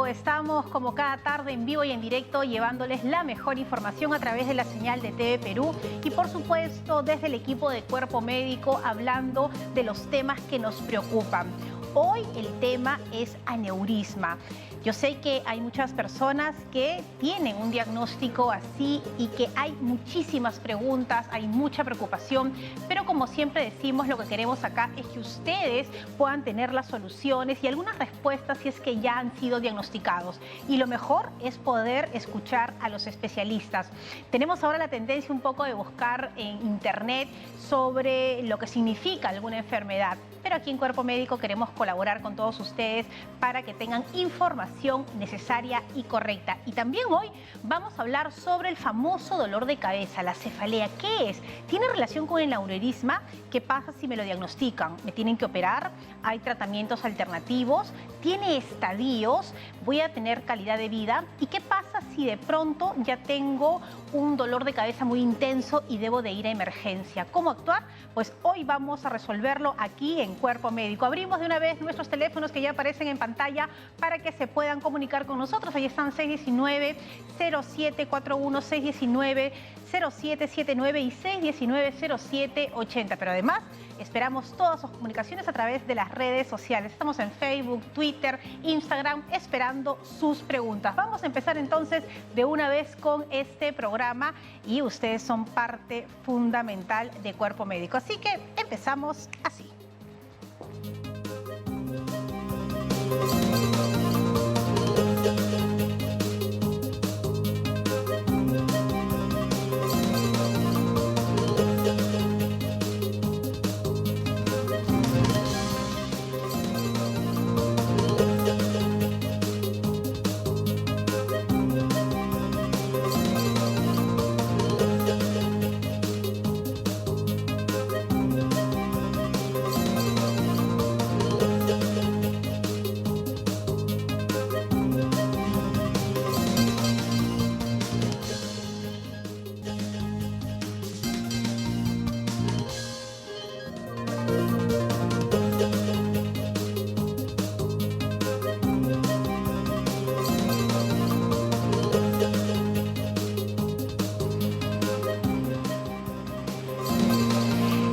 Estamos como cada tarde en vivo y en directo llevándoles la mejor información a través de la señal de TV Perú y por supuesto desde el equipo de Cuerpo Médico hablando de los temas que nos preocupan. Hoy el tema es aneurisma. Yo sé que hay muchas personas que tienen un diagnóstico así y que hay muchísimas preguntas, hay mucha preocupación, pero como siempre decimos, lo que queremos acá es que ustedes puedan tener las soluciones y algunas respuestas si es que ya han sido diagnosticados. Y lo mejor es poder escuchar a los especialistas. Tenemos ahora la tendencia un poco de buscar en internet sobre lo que significa alguna enfermedad, pero aquí en Cuerpo Médico queremos colaborar con todos ustedes para que tengan información necesaria y correcta. Y también hoy vamos a hablar sobre el famoso dolor de cabeza, la cefalea. ¿Qué es? ¿Tiene relación con el aneurisma? ¿Qué pasa si me lo diagnostican? ¿Me tienen que operar? ¿Hay tratamientos alternativos? ¿Tiene estadios? ¿Voy a tener calidad de vida? ¿Y qué pasa si de pronto ya tengo un dolor de cabeza muy intenso y debo de ir a emergencia? ¿Cómo actuar? Pues hoy vamos a resolverlo aquí en Cuerpo Médico. Abrimos de una vez nuestros teléfonos que ya aparecen en pantalla para que se puedan comunicar con nosotros. Ahí están 619-0741, 619-0779 y 619-0780. Pero además esperamos todas sus comunicaciones a través de las redes sociales. Estamos en Facebook, Twitter, Instagram, esperando sus preguntas. Vamos a empezar entonces de una vez con este programa y ustedes son parte fundamental de Cuerpo Médico. Así que empezamos así.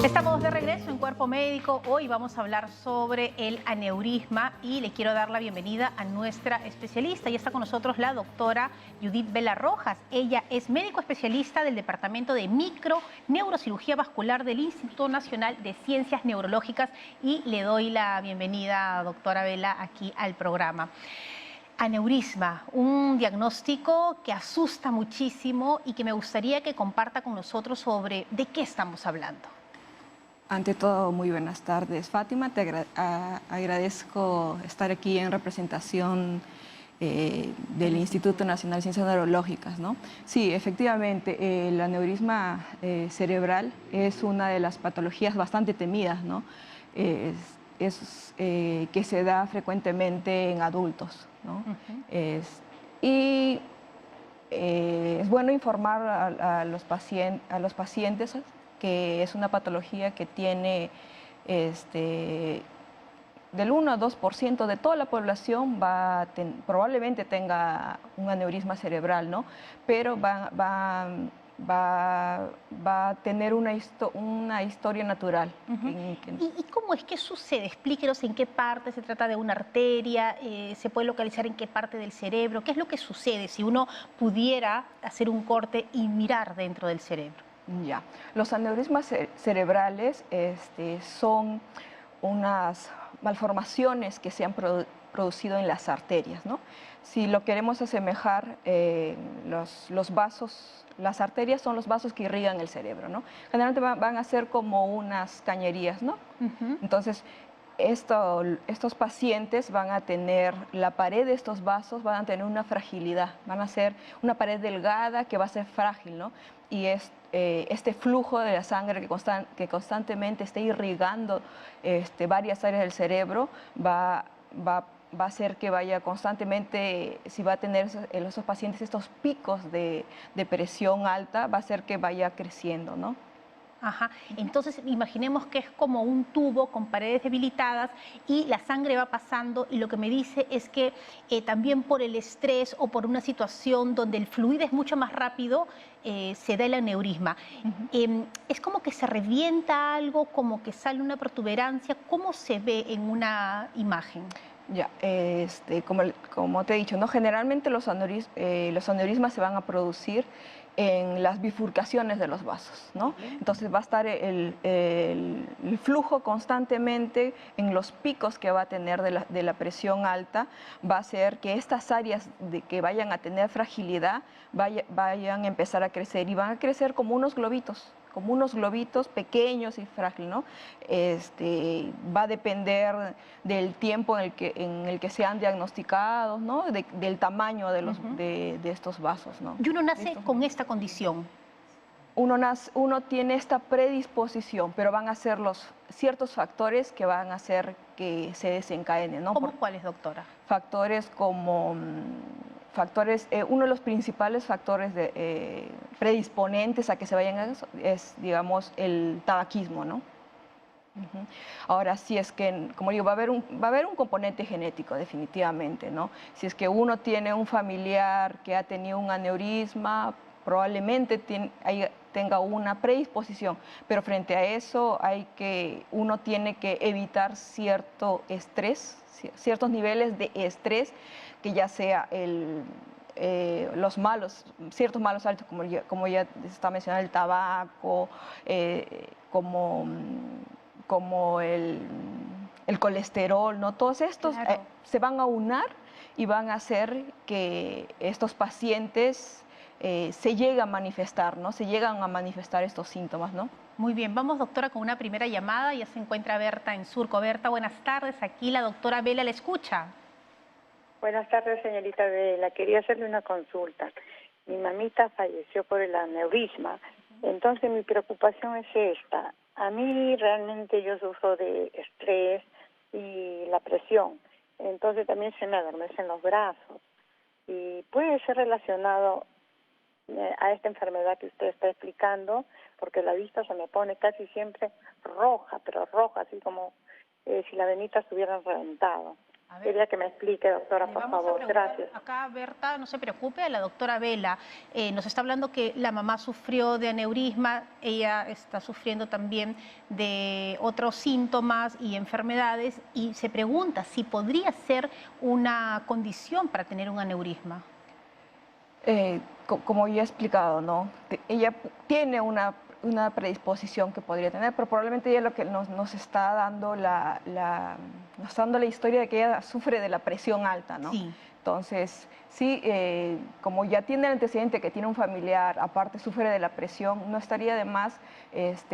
Estamos de regreso en Cuerpo Médico. Hoy vamos a hablar sobre el aneurisma y le quiero dar la bienvenida a nuestra especialista. Ya está con nosotros la doctora Judith Vela Rojas. Ella es médico especialista del Departamento de Microneurocirugía Vascular del Instituto Nacional de Ciencias Neurológicas y le doy la bienvenida, doctora Vela, aquí al programa. Aneurisma, un diagnóstico que asusta muchísimo y que me gustaría que comparta con nosotros sobre de qué estamos hablando. Ante todo, muy buenas tardes, Fátima. Te agradezco estar aquí en representación del Instituto Nacional de Ciencias Neurológicas, ¿no? Sí, efectivamente, el aneurisma cerebral es una de las patologías bastante temidas, ¿no? Que se da frecuentemente en adultos, ¿no? Es bueno informar a los pacientes que es una patología que tiene del 1 a 2% de toda la población probablemente tenga un aneurisma cerebral, ¿no? Pero va a tener una historia natural. ¿Y cómo es que sucede? Explíquenos en qué parte se trata de una arteria, se puede localizar en qué parte del cerebro, qué es lo que sucede si uno pudiera hacer un corte y mirar dentro del cerebro. Ya, los aneurismas cerebrales son unas malformaciones que se han producido en las arterias, ¿no? Si lo queremos asemejar, los vasos, las arterias son los vasos que irrigan el cerebro, ¿no? Generalmente van a ser como unas cañerías, ¿no? Entonces, estos pacientes van a tener, la pared de estos vasos van a tener una fragilidad, van a ser una pared delgada que va a ser frágil, ¿no? Y este flujo de la sangre que constantemente esté irrigando varias áreas del cerebro va a hacer que vaya constantemente, si va a tener esos pacientes estos picos de presión alta, va a hacer que vaya creciendo, ¿no? Ajá. Entonces, imaginemos que es como un tubo con paredes debilitadas y la sangre va pasando y lo que me dice es que también por el estrés o por una situación donde el fluido es mucho más rápido, se da el aneurisma. Es como que se revienta algo, como que sale una protuberancia. ¿Cómo se ve en una imagen? Ya, como te he dicho, ¿no? Generalmente los aneurismas se van a producir en las bifurcaciones de los vasos, ¿no? Entonces va a estar el flujo constantemente en los picos que va a tener de la presión alta, va a hacer que estas áreas que vayan a tener fragilidad vayan a empezar a crecer y van a crecer como unos globitos pequeños y frágiles, ¿no? Va a depender del tiempo en el que sean diagnosticados, ¿no? Del tamaño de estos vasos, ¿no? Y uno nace con esta condición. Uno tiene esta predisposición, pero van a ser ciertos factores que van a hacer que se desencadenen, ¿no? ¿Cómo cuáles, doctora? Factores como uno de los principales factores predisponentes a que se vayan a eso es, digamos, el tabaquismo, ¿no? Ahora, si es que, como digo, va a haber un componente genético, definitivamente, ¿no? Si es que uno tiene un familiar que ha tenido un aneurisma, probablemente tenga una predisposición, pero frente a eso uno tiene que evitar cierto estrés, ciertos niveles de estrés, que ya sea ciertos malos hábitos, como ya está mencionado, el tabaco, como el colesterol, ¿no? Todos estos se van a aunar y van a hacer que estos pacientes se lleguen a manifestar, ¿no? Se llegan a manifestar estos síntomas, ¿no? Muy bien, vamos, doctora, con una primera llamada. Ya se encuentra Berta en Surco. Berta, buenas tardes. Aquí la doctora Vela la escucha. Buenas tardes, señorita Vela. Quería hacerle una consulta. Mi mamita falleció por el aneurisma, entonces mi preocupación es esta. A mí realmente yo sufro de estrés y la presión, entonces también se me adormecen los brazos. Y puede ser relacionado a esta enfermedad que usted está explicando, porque la vista se me pone casi siempre roja, pero roja, así como si la venita estuviera reventado. Quería que me explique, doctora, por favor. Gracias. Acá, Berta, no se preocupe, a la doctora Vela nos está hablando que la mamá sufrió de aneurisma, ella está sufriendo también de otros síntomas y enfermedades y se pregunta si podría ser una condición para tener un aneurisma. Como ya he explicado, ¿no? Ella tiene una predisposición que podría tener, pero probablemente ella lo que nos está dando la historia de que ella sufre de la presión alta, ¿no? Sí. Entonces, sí, como ya tiene el antecedente que tiene un familiar, aparte sufre de la presión, no estaría de más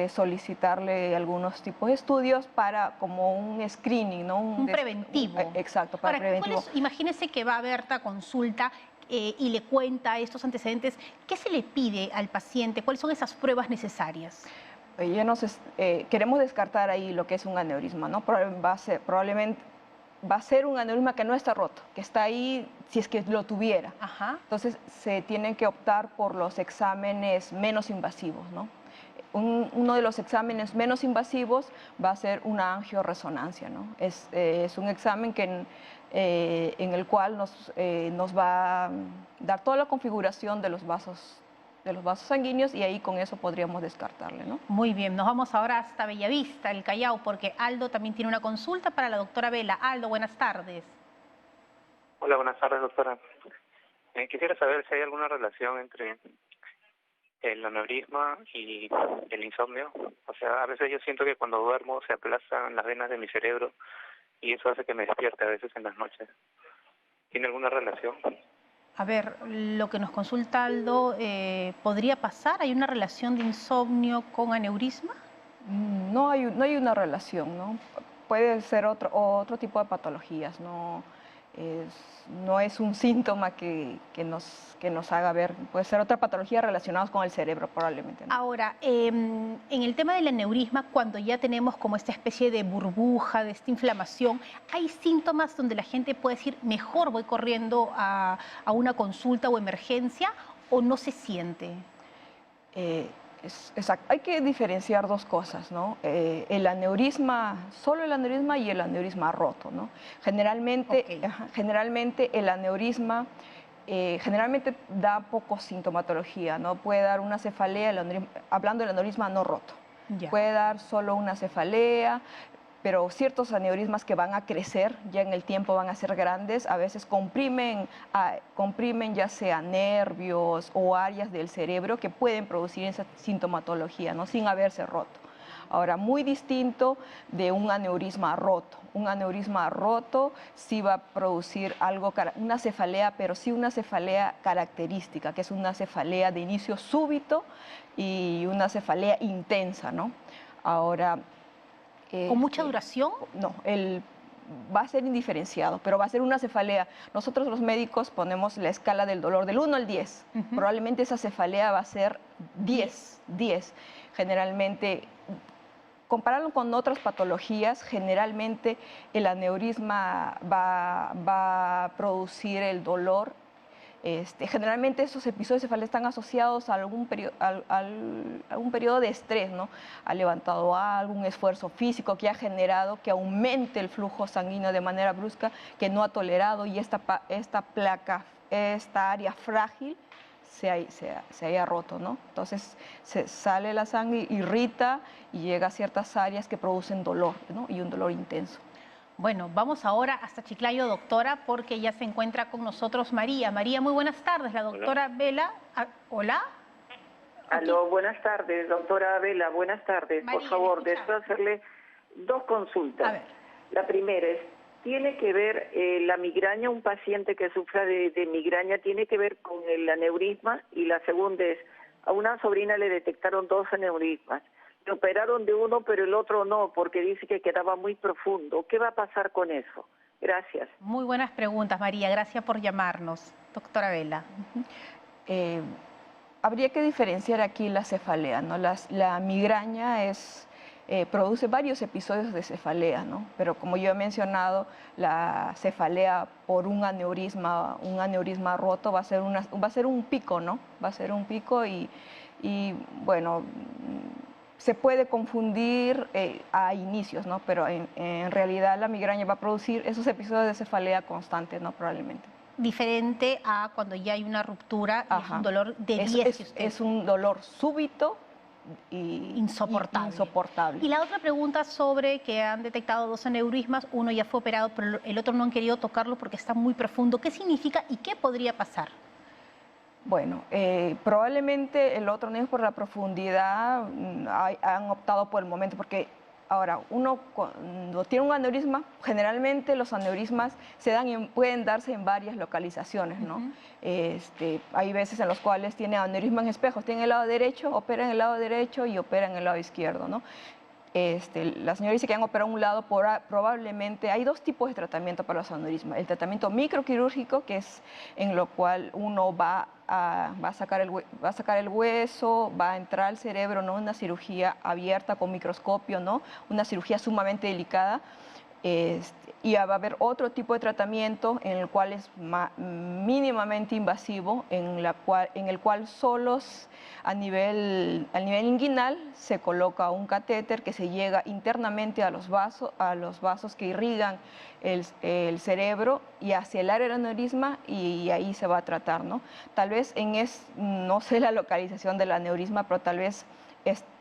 solicitarle algunos tipos de estudios para como un screening, ¿no? Un preventivo. Exacto, para preventivo. Imagínese que va a Berta a consulta y le cuenta estos antecedentes. ¿Qué se le pide al paciente? ¿Cuáles son esas pruebas necesarias? Queremos descartar ahí lo que es un aneurisma, ¿no? Probablemente va a ser un aneurisma que no está roto, que está ahí si es que lo tuviera. Ajá. Entonces se tienen que optar por los exámenes menos invasivos, ¿no? Uno de los exámenes menos invasivos va a ser una angioresonancia, ¿no? Es un examen en el cual nos va a dar toda la configuración de los vasos sanguíneos y ahí con eso podríamos descartarle, ¿no? Muy bien, nos vamos ahora hasta Bellavista, el Callao, porque Aldo también tiene una consulta para la doctora Vela. Aldo, buenas tardes. Hola, buenas tardes, doctora. Quisiera saber si hay alguna relación entre el aneurisma y el insomnio. O sea, a veces yo siento que cuando duermo se aplastan las venas de mi cerebro y eso hace que me despierte a veces en las noches. ¿Tiene alguna relación? A ver, lo que nos consulta Aldo, ¿podría pasar? ¿Hay una relación de insomnio con aneurisma? No hay una relación, ¿no? Puede ser otro tipo de patologías, no es un síntoma que nos haga ver, puede ser otra patología relacionada con el cerebro probablemente, ¿no? Ahora, en el tema del aneurisma, cuando ya tenemos como esta especie de burbuja, de esta inflamación, ¿hay síntomas donde la gente puede decir, mejor voy corriendo a una consulta o emergencia, o no se siente? Exacto. Hay que diferenciar dos cosas, ¿no? El aneurisma, solo el aneurisma y el aneurisma roto, ¿no? Generalmente, Ok. generalmente el aneurisma generalmente da poco sintomatología, ¿no? Puede dar una cefalea, hablando del aneurisma no roto. Ya. Puede dar solo una cefalea, pero ciertos aneurismas que van a crecer, ya en el tiempo van a ser grandes, a veces comprimen ya sea nervios o áreas del cerebro que pueden producir esa sintomatología, ¿no? Sin haberse roto. Ahora, muy distinto de un aneurisma roto. Un aneurisma roto sí va a producir una cefalea, pero sí una cefalea característica, que es una cefalea de inicio súbito y una cefalea intensa, ¿no? Ahora, ¿Con mucha duración? no, va a ser indiferenciado, pero va a ser una cefalea. Nosotros los médicos ponemos la escala del dolor del 1 al 10. Probablemente esa cefalea va a ser 10. Generalmente, compararlo con otras patologías, generalmente el aneurisma va a producir el dolor. Generalmente esos episodios de cefalea están asociados a algún periodo de estrés, ¿no? Ha levantado algún esfuerzo físico que ha generado que aumente el flujo sanguíneo de manera brusca, que no ha tolerado y esta área frágil se haya roto, ¿no? Entonces se sale la sangre, irrita y llega a ciertas áreas que producen dolor, ¿no? Y un dolor intenso. Bueno, vamos ahora hasta Chiclayo, doctora, porque ya se encuentra con nosotros María. María, muy buenas tardes. La doctora Vela. Hola. Aló, buenas tardes, doctora Vela, buenas tardes. María, por favor, ¿me escucha? deseo hacerle dos consultas. A ver. La primera es, ¿tiene que ver la migraña, un paciente que sufra de migraña, tiene que ver con el aneurisma? Y la segunda es, a una sobrina le detectaron 2 aneurismas. Le operaron de uno, pero el otro no, porque dice que quedaba muy profundo. ¿Qué va a pasar con eso? Gracias. Muy buenas preguntas, María. Gracias por llamarnos, doctora Vela. Habría que diferenciar aquí la cefalea, ¿no? La migraña produce varios episodios de cefalea, ¿no? Pero como yo he mencionado, la cefalea por un aneurisma roto va a ser un pico, ¿no? Va a ser un pico y bueno, se puede confundir a inicios, ¿no? Pero en realidad la migraña va a producir esos episodios de cefalea constantes, ¿no? Probablemente. Diferente a cuando ya hay una ruptura y es un dolor de 10 que usted... Es un dolor súbito y insoportable. Y la otra pregunta sobre que han detectado 2 aneurismas, uno ya fue operado, pero el otro no han querido tocarlo porque está muy profundo. ¿Qué significa y qué podría pasar? Bueno, probablemente el otro no es por la profundidad, han optado por el momento, porque ahora, uno cuando tiene un aneurisma, generalmente los aneurismas pueden darse en varias localizaciones, ¿no? Hay veces en los cuales tiene aneurisma en espejos, tiene el lado derecho, opera en el lado derecho y opera en el lado izquierdo, ¿no? La señora dice que han operado un lado, probablemente hay 2 tipos de tratamiento para los aneurismas. El tratamiento microquirúrgico, que es en lo cual uno va a sacar el hueso, va a entrar al cerebro, ¿no? Una cirugía abierta con microscopio, ¿no? Una cirugía sumamente delicada. Y va a haber otro tipo de tratamiento en el cual es mínimamente invasivo, en el cual solos a nivel inguinal se coloca un catéter que se llega internamente a los vasos que irrigan el cerebro y hacia el área del aneurisma y ahí se va a tratar, ¿no? Tal vez no sé la localización del aneurisma, pero tal vez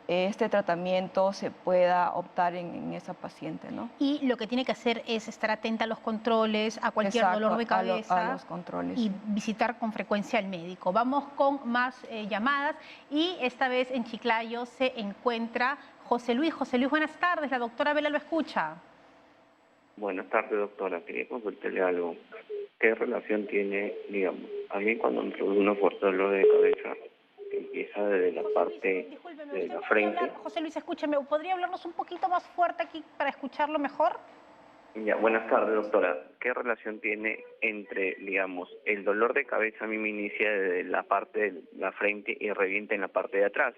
este tratamiento se pueda optar en esa paciente, ¿no? Y lo que tiene que hacer es estar atenta a los controles, a cualquier Exacto, dolor de cabeza a los controles, y sí. visitar con frecuencia al médico. Vamos con más llamadas y esta vez en Chiclayo se encuentra José Luis. José Luis, buenas tardes. La doctora Vela lo escucha. Buenas tardes, doctora. Quería consultarle algo. ¿Qué relación tiene, digamos, alguien cuando entra un fuerte dolor de cabeza que empieza desde la parte de la frente? José Luis, escúcheme, ¿podría hablarnos un poquito más fuerte aquí para escucharlo mejor? Ya, buenas tardes, doctora. ¿Qué relación tiene entre, digamos, el dolor de cabeza a mí me inicia desde la parte de la frente y revienta en la parte de atrás?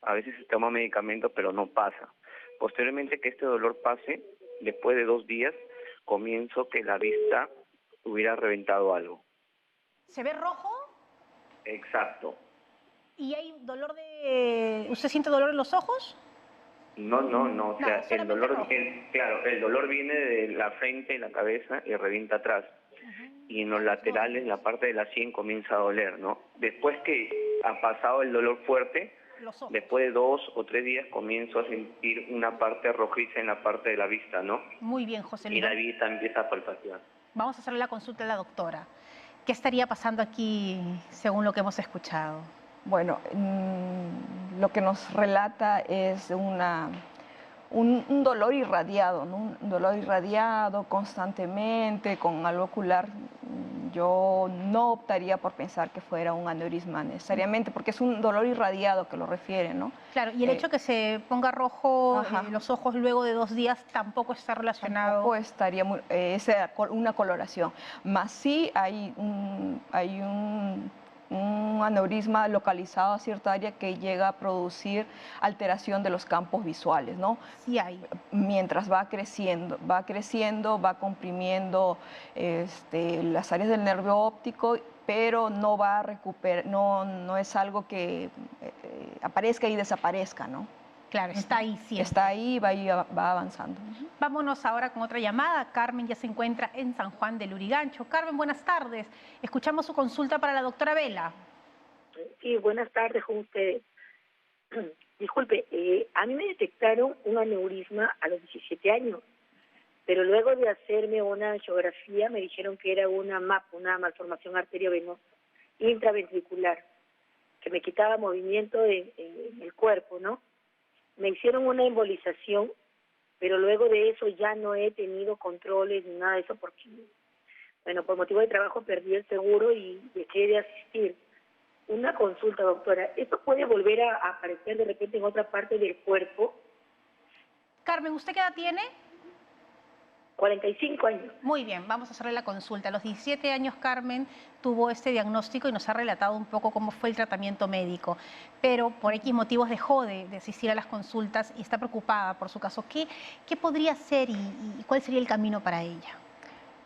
A veces se toma medicamento, pero no pasa. Posteriormente que este dolor pase, después de 2 días, comienzo que la vista hubiera reventado algo. ¿Se ve rojo? Exacto. ¿Y hay dolor de... ¿Usted siente dolor en los ojos? No, o sea, el solamente dolor, rojo. claro, el dolor viene de la frente y la cabeza y revienta atrás. Y en los laterales, la parte de la sien comienza a doler, ¿no? Después que ha pasado el dolor fuerte, Los ojos. después de 2 o 3 días comienzo a sentir una parte rojiza en la parte de la vista, ¿no? Muy bien, José Y Luis. la vista empieza a palpatear. Vamos a hacerle la consulta a la doctora. ¿Qué estaría pasando aquí según lo que hemos escuchado? Bueno, lo que nos relata es un dolor irradiado, ¿no? Un dolor irradiado constantemente, con algo ocular. Yo no optaría por pensar que fuera un aneurisma necesariamente, porque es un dolor irradiado que lo refiere, ¿no? Claro, y el hecho que se ponga rojo los ojos luego de 2 días tampoco está relacionado. Tampoco estaría una coloración, más sí hay un aneurisma localizado a cierta área que llega a producir alteración de los campos visuales, ¿no? Sí hay. Mientras va creciendo, va comprimiendo las áreas del nervio óptico, pero no va a recuperar, no es algo que aparezca y desaparezca, ¿no? Claro, está ahí siempre. Está ahí y va avanzando. Vámonos ahora con otra llamada. Carmen ya se encuentra en San Juan del Lurigancho. Carmen, buenas tardes. Escuchamos su consulta para la doctora Vela. Sí, buenas tardes con ustedes. Disculpe, a mí me detectaron un aneurisma a los 17 años, pero luego de hacerme una angiografía me dijeron que era una MAP, una malformación arteriovenosa intraventricular, que me quitaba movimiento en el cuerpo, ¿no? Me hicieron una embolización, pero luego de eso ya no he tenido controles ni nada de eso porque, bueno, por motivo de trabajo perdí el seguro y dejé de asistir. Una consulta, doctora, ¿esto puede volver a aparecer de repente en otra parte del cuerpo? Carmen, ¿usted qué edad tiene? 45 años. Muy bien, vamos a hacerle la consulta. A los 17 años, Carmen tuvo este diagnóstico y nos ha relatado un poco cómo fue el tratamiento médico, pero por X motivos dejó de asistir a las consultas y está preocupada por su caso. ¿Qué podría hacer y cuál sería el camino para ella?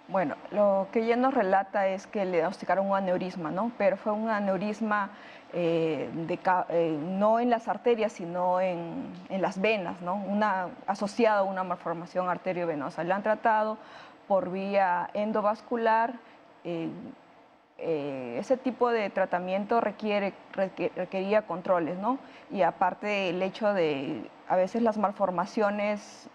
Bueno, lo que ella nos relata es que le diagnosticaron un aneurisma, ¿no? Pero fue un aneurisma no en las arterias, sino en las venas, ¿no? Asociado a una malformación arteriovenosa. Le han tratado por vía endovascular. Ese tipo de tratamiento requería controles, ¿no? Y aparte el hecho de, a veces las malformaciones,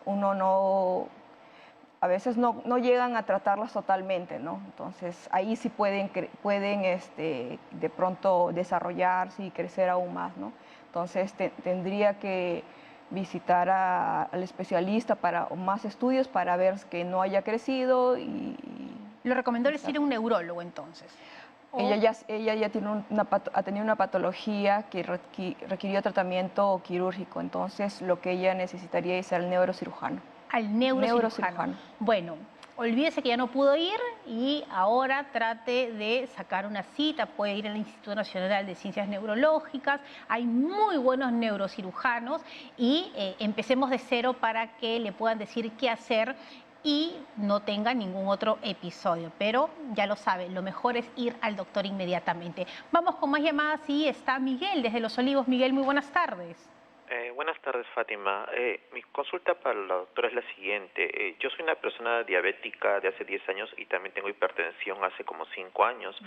a veces no llegan a tratarlas totalmente, ¿no? Entonces ahí sí pueden de pronto desarrollarse y crecer aún más, ¿no? Entonces tendría que visitar al especialista para más estudios para ver que no haya crecido y... ¿Lo recomendó ir a un neurólogo entonces? Ella ya ha tenido una patología que requirió tratamiento quirúrgico, entonces lo que ella necesitaría es al neurocirujano. Al neurocirujano. Bueno, olvídese que ya no pudo ir y ahora trate de sacar una cita. Puede ir al Instituto Nacional de Ciencias Neurológicas. Hay muy buenos neurocirujanos y empecemos de cero para que le puedan decir qué hacer y no tenga ningún otro episodio. Pero ya lo sabe, lo mejor es ir al doctor inmediatamente. Vamos con más llamadas y está Miguel desde Los Olivos. Miguel, muy buenas tardes. Buenas tardes, Fátima. Mi consulta para la doctora es la siguiente. Yo soy una persona diabética de hace 10 años y también tengo hipertensión hace como 5 años.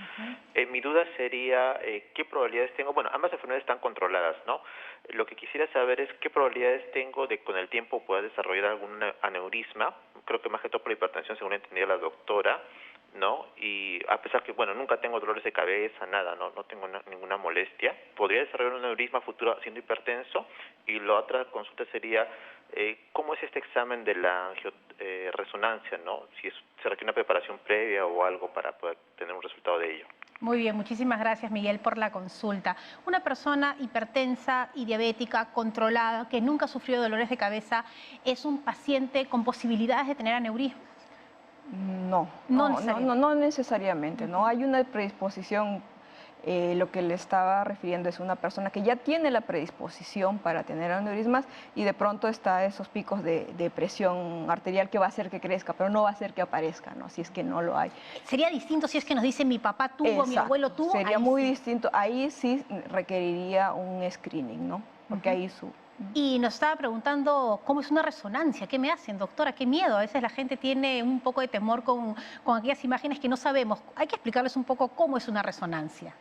Mi duda sería, ¿qué probabilidades tengo? Bueno, ambas enfermedades están controladas, ¿no? Lo que quisiera saber es qué probabilidades tengo de con el tiempo poder desarrollar algún aneurisma. Creo que más que todo por la hipertensión, según entendía la doctora, ¿no? Y a pesar que, bueno, nunca tengo dolores de cabeza, nada, no tengo ninguna molestia. Podría desarrollar un aneurisma futuro siendo hipertenso. Y la otra consulta sería, ¿cómo es este examen de la resonancia, ¿no? Si se requiere una preparación previa o algo para poder tener un resultado de ello. Muy bien, muchísimas gracias, Miguel, por la consulta. Una persona hipertensa y diabética, controlada, que nunca sufrió dolores de cabeza, ¿es un paciente con posibilidades de tener aneurisma? No necesariamente, ¿no? Hay una predisposición Lo que le estaba refiriendo es una persona que ya tiene la predisposición para tener aneurismas y de pronto está esos picos de presión arterial que va a hacer que crezca, pero no va a hacer que aparezca, ¿no? Si es que no lo hay. Sería distinto si es que nos dicen mi papá tuvo, Exacto. mi abuelo tuvo. Sería ahí muy sí. distinto. Ahí sí requeriría un screening, ¿no? Porque ahí su... Y nos estaba preguntando cómo es una resonancia, ¿qué me hacen, doctora? Qué miedo, a veces la gente tiene un poco de temor con aquellas imágenes que no sabemos. Hay que explicarles un poco cómo es una resonancia.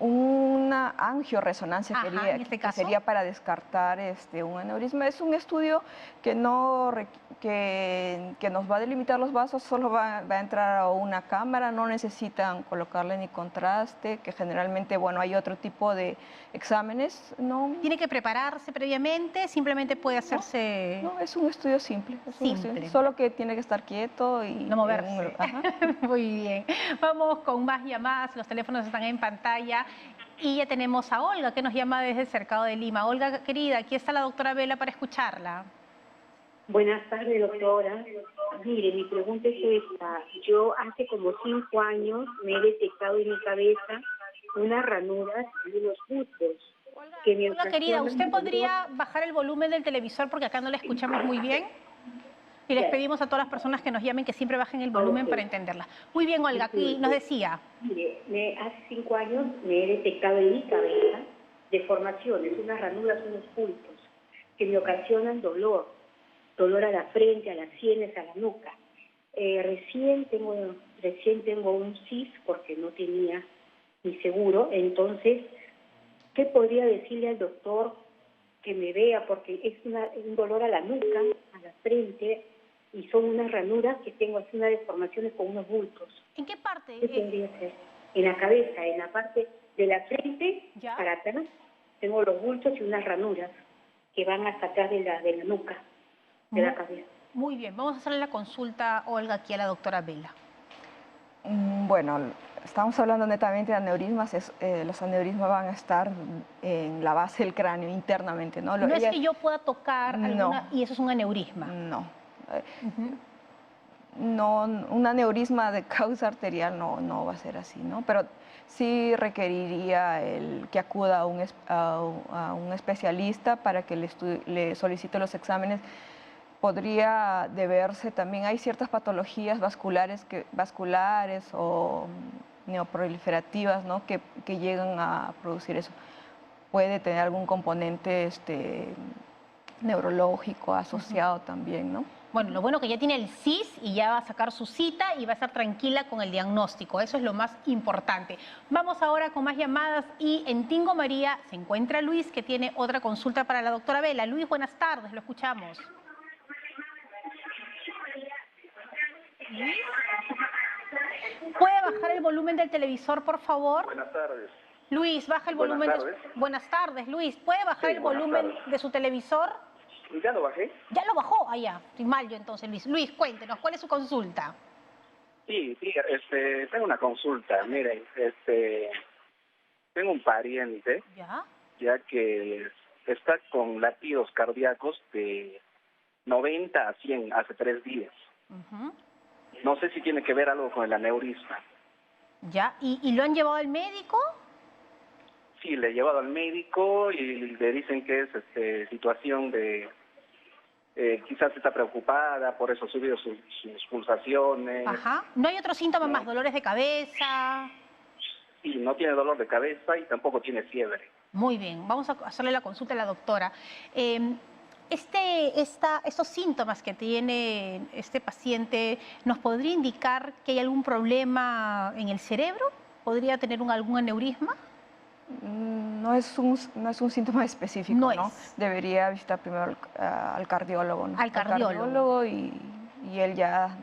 Una angioresonancia Ajá, en este que caso. sería para descartar un aneurisma. Es un estudio que que nos va a delimitar los vasos, solo va a entrar a una cámara, no necesitan colocarle ni contraste, que generalmente, bueno, hay otro tipo de exámenes, ¿no? ¿Tiene que prepararse previamente? ¿Simplemente puede hacerse...? No, es un estudio simple. Simple. Solo que tiene que estar quieto y... No moverse. Ajá. Muy bien. Vamos con más llamadas, los teléfonos están en pantalla. Y ya tenemos a Olga, que nos llama desde el Cercado de Lima. Olga, querida, aquí está la doctora Vela para escucharla. Buenas tardes, doctora. Mire, mi pregunta es esta. Yo hace como 5 años me he detectado en mi cabeza unas ranuras y unos bultos. Olga, querida, ¿usted podría bajar el volumen del televisor porque acá no la escuchamos muy bien? Y les pedimos a todas las personas que nos llamen que siempre bajen el volumen para entenderla. Muy bien, Olga, aquí nos decía. Mire, hace 5 años me he detectado en mi cabeza deformaciones, unas ranuras, unos bultos, que me ocasionan dolor a la frente, a las sienes, a la nuca. Recién tengo un CIS porque no tenía mi seguro, entonces, ¿qué podría decirle al doctor que me vea? Porque es un dolor a la nuca, a la frente, y son unas ranuras que tengo, así unas deformaciones con unos bultos. ¿En qué parte? ¿Qué podría ser? En la cabeza, en la parte de la frente, ¿Ya? para atrás, tengo los bultos y unas ranuras que van hasta atrás de la nuca, de la cabeza. Muy bien, vamos a hacerle la consulta, Olga, aquí a la doctora Vela. Bueno, estamos hablando netamente de aneurismas. Los aneurismas van a estar en la base del cráneo, internamente, ¿no? No es que yo pueda tocar alguna y eso es un aneurisma. No. No, un aneurisma de causa arterial no va a ser así, ¿no? Pero sí requeriría que acuda a un especialista para que le solicite los exámenes. Podría deberse también, hay ciertas patologías vasculares o neoproliferativas, ¿no? que llegan a producir eso. Puede tener algún componente neurológico asociado también, ¿no? Bueno, lo bueno que ya tiene el CIS y ya va a sacar su cita y va a estar tranquila con el diagnóstico. Eso es lo más importante. Vamos ahora con más llamadas y en Tingo María se encuentra Luis, que tiene otra consulta para la doctora Vela. Luis, buenas tardes, lo escuchamos. ¿Luis? ¿Puede bajar el volumen del televisor, por favor? Buenas tardes. Luis, baja el volumen. Buenas tardes, Luis. ¿Puede bajar el volumen de su televisor? ¿Ya lo bajé? ¿Ya lo bajó? Ah, ya. Estoy mal yo entonces, Luis. Luis, cuéntenos, ¿cuál es su consulta? Sí, tengo una consulta. Miren, tengo un pariente, ya que está con latidos cardíacos de 90 a 100 hace 3 días. No sé si tiene que ver algo con el aneurisma. ¿Ya? ¿Y lo han llevado al médico? Sí, le he llevado al médico y le dicen que es situación de... quizás está preocupada, por eso ha subido sus pulsaciones. Ajá. ¿No hay otro síntoma más? ¿Dolores de cabeza? Sí, no tiene dolor de cabeza y tampoco tiene fiebre. Muy bien, vamos a hacerle la consulta a la doctora. Estos síntomas que tiene este paciente, ¿nos podría indicar que hay algún problema en el cerebro? ¿Podría tener algún aneurisma? No es un síntoma específico, ¿no? Debería visitar primero al cardiólogo, ¿no? Al cardiólogo. Y él ya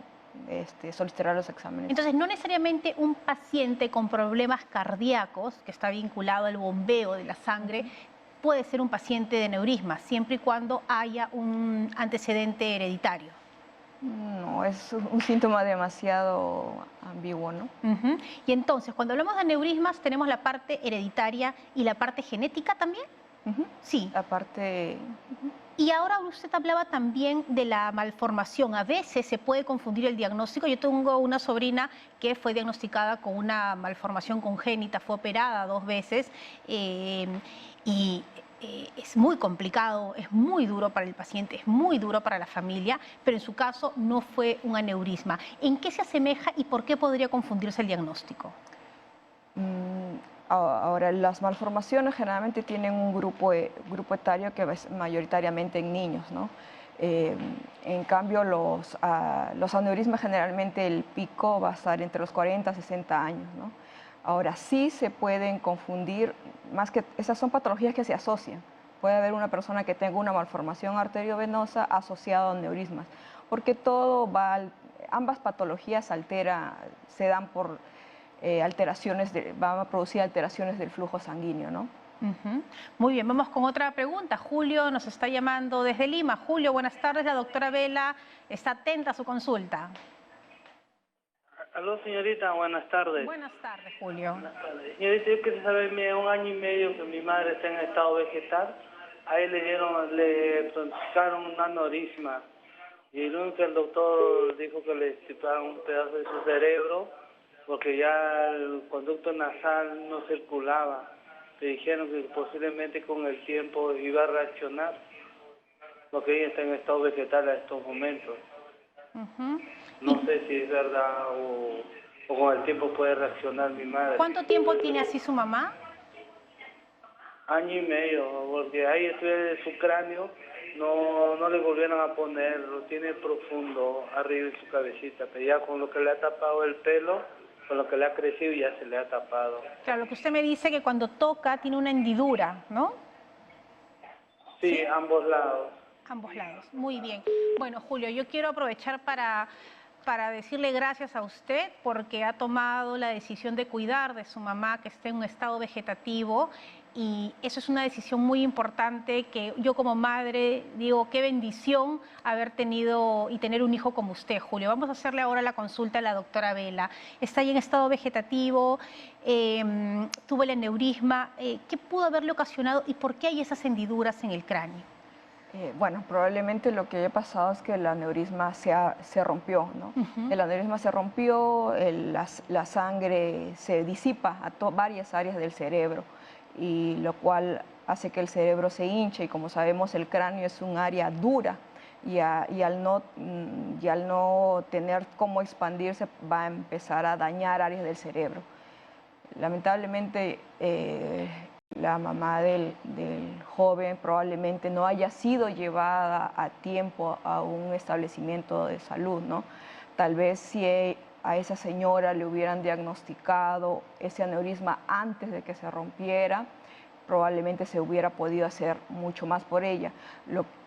solicitará los exámenes. Entonces, no necesariamente un paciente con problemas cardíacos, que está vinculado al bombeo de la sangre, puede ser un paciente de aneurisma, siempre y cuando haya un antecedente hereditario. No, es un síntoma demasiado ambiguo, ¿no? Y entonces, cuando hablamos de aneurismas, tenemos la parte hereditaria y la parte genética también. Sí. Aparte... Y ahora usted hablaba también de la malformación. A veces se puede confundir el diagnóstico. Yo tengo una sobrina que fue diagnosticada con una malformación congénita, fue operada 2 veces y es muy complicado, es muy duro para el paciente, es muy duro para la familia, pero en su caso no fue un aneurisma. ¿En qué se asemeja y por qué podría confundirse el diagnóstico? Ahora, las malformaciones generalmente tienen un grupo etario que es mayoritariamente en niños, ¿no? En cambio, los aneurismas generalmente el pico va a estar entre los 40 y 60 años, ¿no? Ahora, sí se pueden confundir, más que esas son patologías que se asocian. Puede haber una persona que tenga una malformación arteriovenosa asociada a aneurismas, porque ambas patologías se dan por van a producir alteraciones del flujo sanguíneo, ¿no? Muy bien, vamos con otra pregunta. Julio nos está llamando desde Lima. Julio, buenas tardes. La doctora Vela está atenta a su consulta. Aló, señorita, buenas tardes. Buenas tardes, Julio. Buenas tardes. Señorita, yo quería saber, 1 año y medio que mi madre está en estado vegetal, ahí le pronosticaron un aneurisma. Y lo único que el doctor dijo que le extirparon un pedazo de su cerebro, porque ya el conducto nasal no circulaba. Le dijeron que posiblemente con el tiempo iba a reaccionar, porque ella está en estado vegetal a estos momentos. No sé si es verdad o con el tiempo puede reaccionar mi madre. ¿Cuánto tiempo tiene así su mamá? 1 año y medio, porque ahí estuve su cráneo, no le volvieron a poner, lo tiene profundo arriba en su cabecita, pero ya con lo que le ha tapado el pelo, con lo que le ha crecido ya se le ha tapado. Claro, lo que usted me dice que cuando toca tiene una hendidura, ¿no? Sí, ambos lados. Ambos lados, muy bien. Bueno, Julio, yo quiero aprovechar para decirle gracias a usted porque ha tomado la decisión de cuidar de su mamá que está en un estado vegetativo y eso es una decisión muy importante que yo como madre digo, qué bendición haber tenido y tener un hijo como usted, Julio. Vamos a hacerle ahora la consulta a la doctora Vela. Está ahí en estado vegetativo, tuvo el aneurisma. ¿Qué pudo haberle ocasionado y por qué hay esas hendiduras en el cráneo? Bueno, probablemente lo que haya pasado es que el aneurisma se rompió, ¿no? El aneurisma se rompió, la sangre se disipa a varias áreas del cerebro, y lo cual hace que el cerebro se hinche, y como sabemos el cráneo es un área dura, y al no tener cómo expandirse va a empezar a dañar áreas del cerebro. Lamentablemente, la mamá del joven probablemente no haya sido llevada a tiempo a un establecimiento de salud, ¿no? Tal vez si a esa señora le hubieran diagnosticado ese aneurisma antes de que se rompiera, probablemente se hubiera podido hacer mucho más por ella.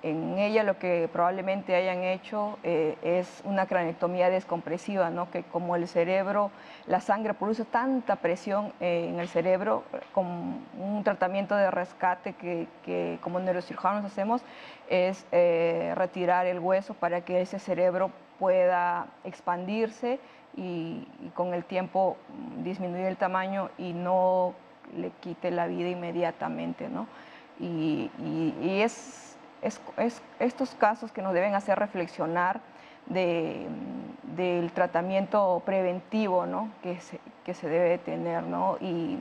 En ella lo que probablemente hayan hecho es una craneectomía descompresiva, ¿no? Que como el cerebro, la sangre produce tanta presión en el cerebro, con un tratamiento de rescate que como neurocirujanos hacemos es retirar el hueso para que ese cerebro pueda expandirse y con el tiempo disminuir el tamaño y no le quite la vida inmediatamente, ¿no? Y estos casos que nos deben hacer reflexionar del tratamiento preventivo, ¿no? que se debe tener, ¿no? Y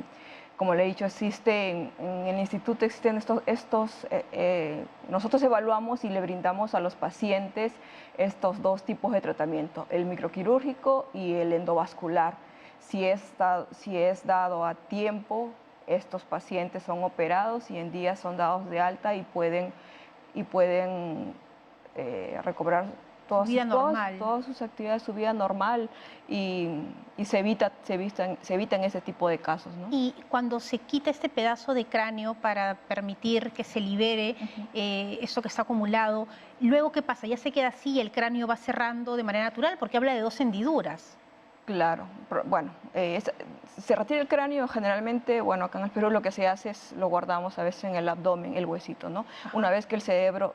como le he dicho, en el instituto existen nosotros evaluamos y le brindamos a los pacientes estos 2 tipos de tratamiento, el microquirúrgico y el endovascular. Si es dado a tiempo, estos pacientes son operados y en días son dados de alta y pueden recobrar todas sus actividades, su vida normal y se evitan ese tipo de casos, ¿no? Y cuando se quita este pedazo de cráneo para permitir que se libere eso que está acumulado, luego ¿qué pasa? ¿Ya se queda así y el cráneo va cerrando de manera natural? Porque habla de 2 hendiduras. Claro, bueno, se retira el cráneo generalmente, bueno, acá en el Perú lo que se hace es lo guardamos a veces en el abdomen, el huesito, ¿no? Una vez que el cerebro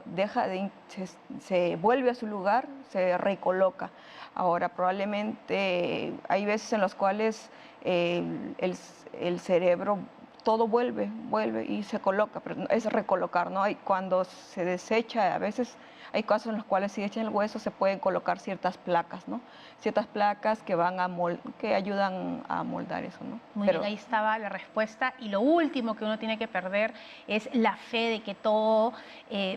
se vuelve a su lugar, se recoloca. Ahora, probablemente hay veces en las cuales el cerebro todo vuelve y se coloca, pero es recolocar, ¿no? Y cuando se desecha, a veces hay casos en los cuales si echan el hueso se pueden colocar ciertas placas, ¿no? Ciertas placas que van que ayudan a moldar eso, ¿no? Muy bien, ahí estaba la respuesta. Y lo último que uno tiene que perder es la fe de que todo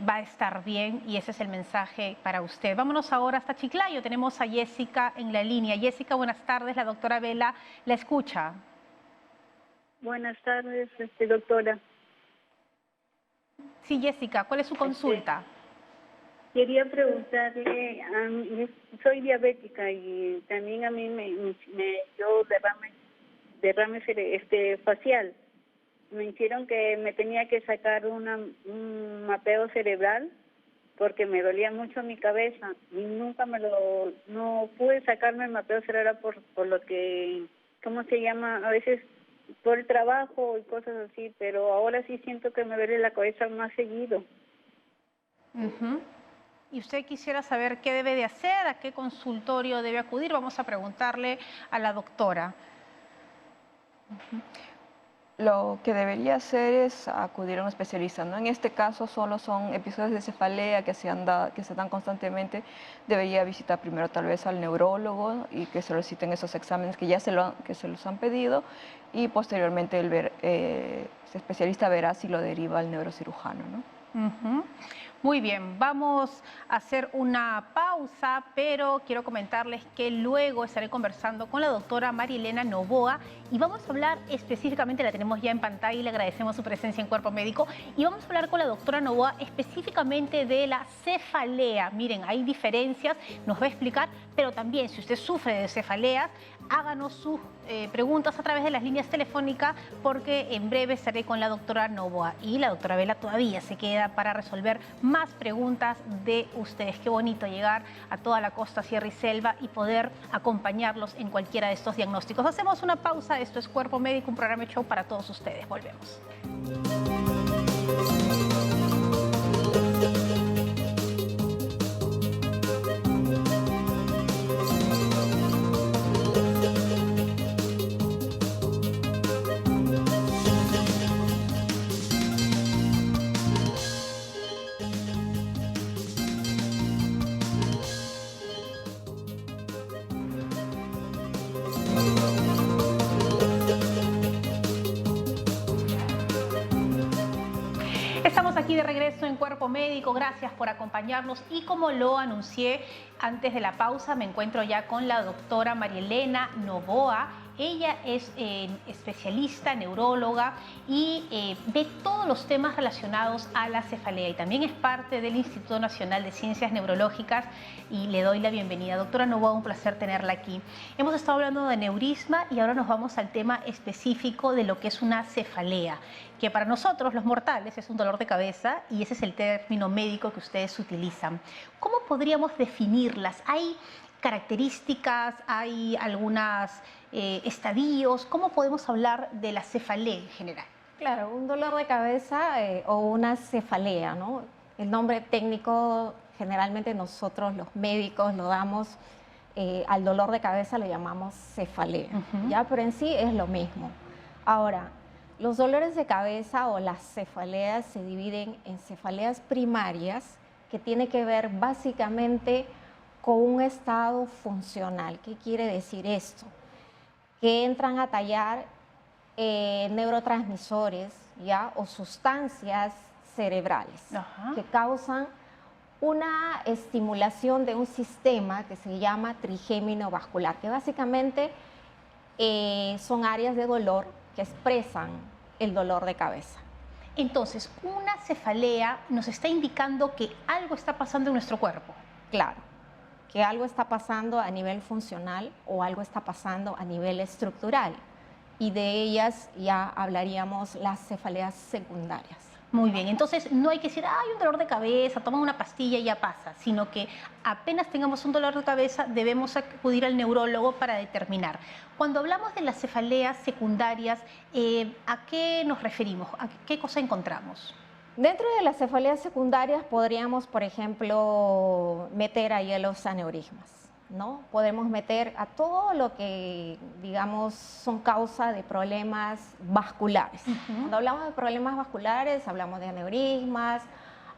va a estar bien, y ese es el mensaje para usted. Vámonos ahora hasta Chiclayo. Tenemos a Jessica en la línea. Jessica, buenas tardes. La doctora Vela la escucha. Buenas tardes, doctora. Sí, Jessica, ¿cuál es su consulta? Quería preguntarle, soy diabética y también a mí me dio derrame facial. Me hicieron que me tenía que sacar un mapeo cerebral porque me dolía mucho mi cabeza y nunca no pude sacarme el mapeo cerebral por lo que, ¿cómo se llama? A veces por el trabajo y cosas así, pero ahora sí siento que me duele la cabeza más seguido. Y usted quisiera saber qué debe de hacer, a qué consultorio debe acudir. Vamos a preguntarle a la doctora. Lo que debería hacer es acudir a un especialista, ¿no? En este caso solo son episodios de cefalea que se dan constantemente. Debería visitar primero tal vez al neurólogo y que soliciten esos exámenes que ya se los han pedido, y posteriormente ese especialista verá si lo deriva al neurocirujano, ¿no? Muy bien, vamos a hacer una pausa, pero quiero comentarles que luego estaré conversando con la doctora Marielena Novoa y vamos a hablar específicamente, la tenemos ya en pantalla y le agradecemos su presencia en Cuerpo Médico, y vamos a hablar con la doctora Novoa específicamente de la cefalea. Miren, hay diferencias, nos va a explicar, pero también si usted sufre de cefaleas, háganos sus preguntas a través de las líneas telefónicas, porque en breve estaré con la doctora Novoa y la doctora Vela todavía se queda para resolver más preguntas de ustedes. Qué bonito llegar a toda la costa, sierra y selva y poder acompañarlos en cualquiera de estos diagnósticos. Hacemos una pausa, esto es Cuerpo Médico, un programa de show para todos ustedes. Volvemos. Estamos aquí de regreso en Cuerpo Médico, gracias por acompañarnos y como lo anuncié antes de la pausa, me encuentro ya con la doctora Marielena Novoa. Ella es especialista, neuróloga y ve todos los temas relacionados a la cefalea y también es parte del Instituto Nacional de Ciencias Neurológicas y le doy la bienvenida. Doctora Novoa, un placer tenerla aquí. Hemos estado hablando de aneurisma y ahora nos vamos al tema específico de lo que es una cefalea, que para nosotros los mortales es un dolor de cabeza y ese es el término médico que ustedes utilizan. ¿Cómo podríamos definirlas? ¿Hay características? ¿Hay algunas estadios? ¿Cómo podemos hablar de la cefalea en general? Claro, un dolor de cabeza o una cefalea, ¿no? El nombre técnico generalmente nosotros los médicos lo damos al dolor de cabeza, lo llamamos cefalea, ¿ya? Pero en sí es lo mismo. Ahora, los dolores de cabeza o las cefaleas se dividen en cefaleas primarias, que tiene que ver básicamente con un estado funcional. ¿Qué quiere decir esto? Que entran a tallar neurotransmisores, ¿ya? O sustancias cerebrales que causan una estimulación de un sistema que se llama trigémino vascular, que básicamente son áreas de dolor que expresan el dolor de cabeza. Entonces, una cefalea nos está indicando que algo está pasando en nuestro cuerpo. Claro, que algo está pasando a nivel funcional o algo está pasando a nivel estructural. Y de ellas ya hablaríamos las cefaleas secundarias. Muy bien, entonces no hay que decir, hay un dolor de cabeza, toma una pastilla y ya pasa, sino que apenas tengamos un dolor de cabeza debemos acudir al neurólogo para determinar. Cuando hablamos de las cefaleas secundarias, ¿a qué nos referimos? ¿A qué cosa encontramos? Dentro de las cefaleas secundarias podríamos, por ejemplo, meter ahí los aneurismas, ¿no? Podemos meter a todo lo que, digamos, son causa de problemas vasculares. Cuando hablamos de problemas vasculares, hablamos de aneurismas,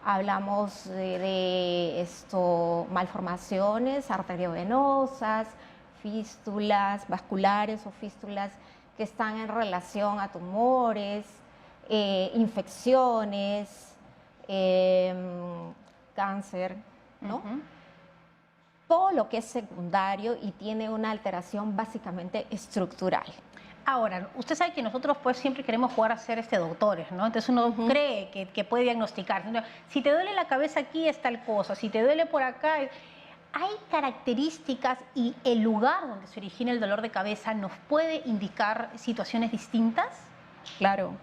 hablamos de malformaciones arteriovenosas, fístulas vasculares o fístulas que están en relación a tumores, infecciones, cáncer, ¿no? Todo lo que es secundario y tiene una alteración básicamente estructural. Ahora, usted sabe que nosotros pues siempre queremos jugar a ser doctores, ¿no? Entonces uno cree que puede diagnosticar. Si te duele la cabeza aquí es tal cosa, si te duele por acá... ¿Hay características y el lugar donde se origina el dolor de cabeza nos puede indicar situaciones distintas? Claro.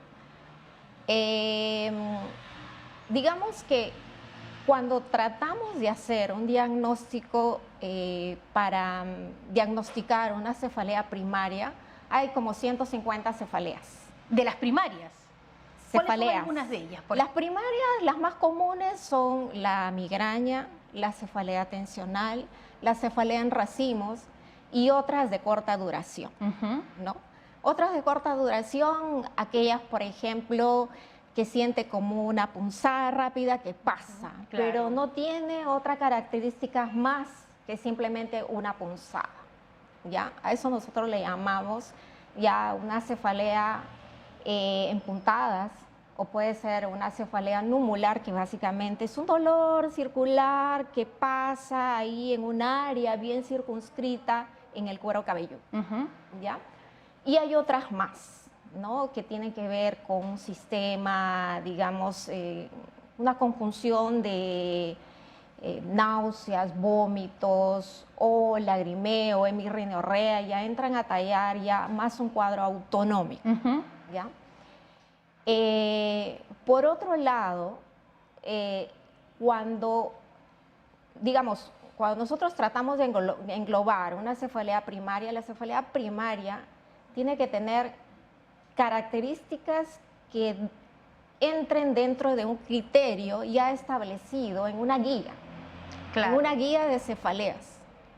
Digamos que cuando tratamos de hacer un diagnóstico para diagnosticar una cefalea primaria, hay como 150 cefaleas. ¿De las primarias? Cefaleas. ¿Cuáles son algunas de ellas? Las primarias, las más comunes son la migraña, la cefalea tensional, la cefalea en racimos y otras de corta duración, ¿no? Otras de corta duración, aquellas, por ejemplo, que siente como una punzada rápida que pasa, pero no tiene otra característica más que simplemente una punzada, ¿ya? A eso nosotros le llamamos ya una cefalea en puntadas, o puede ser una cefalea numular, que básicamente es un dolor circular que pasa ahí en un área bien circunscrita en el cuero cabelludo, ¿ya? Y hay otras más, ¿no? Que tienen que ver con un sistema, digamos, una conjunción de náuseas, vómitos o lagrimeo, hemirrinorrea, ya entran a tallar ya más un cuadro autonómico, ¿ya? Por otro lado, cuando nosotros tratamos de englobar una cefalea primaria, la cefalea primaria tiene que tener características que entren dentro de un criterio ya establecido en una guía, en una guía de cefaleas.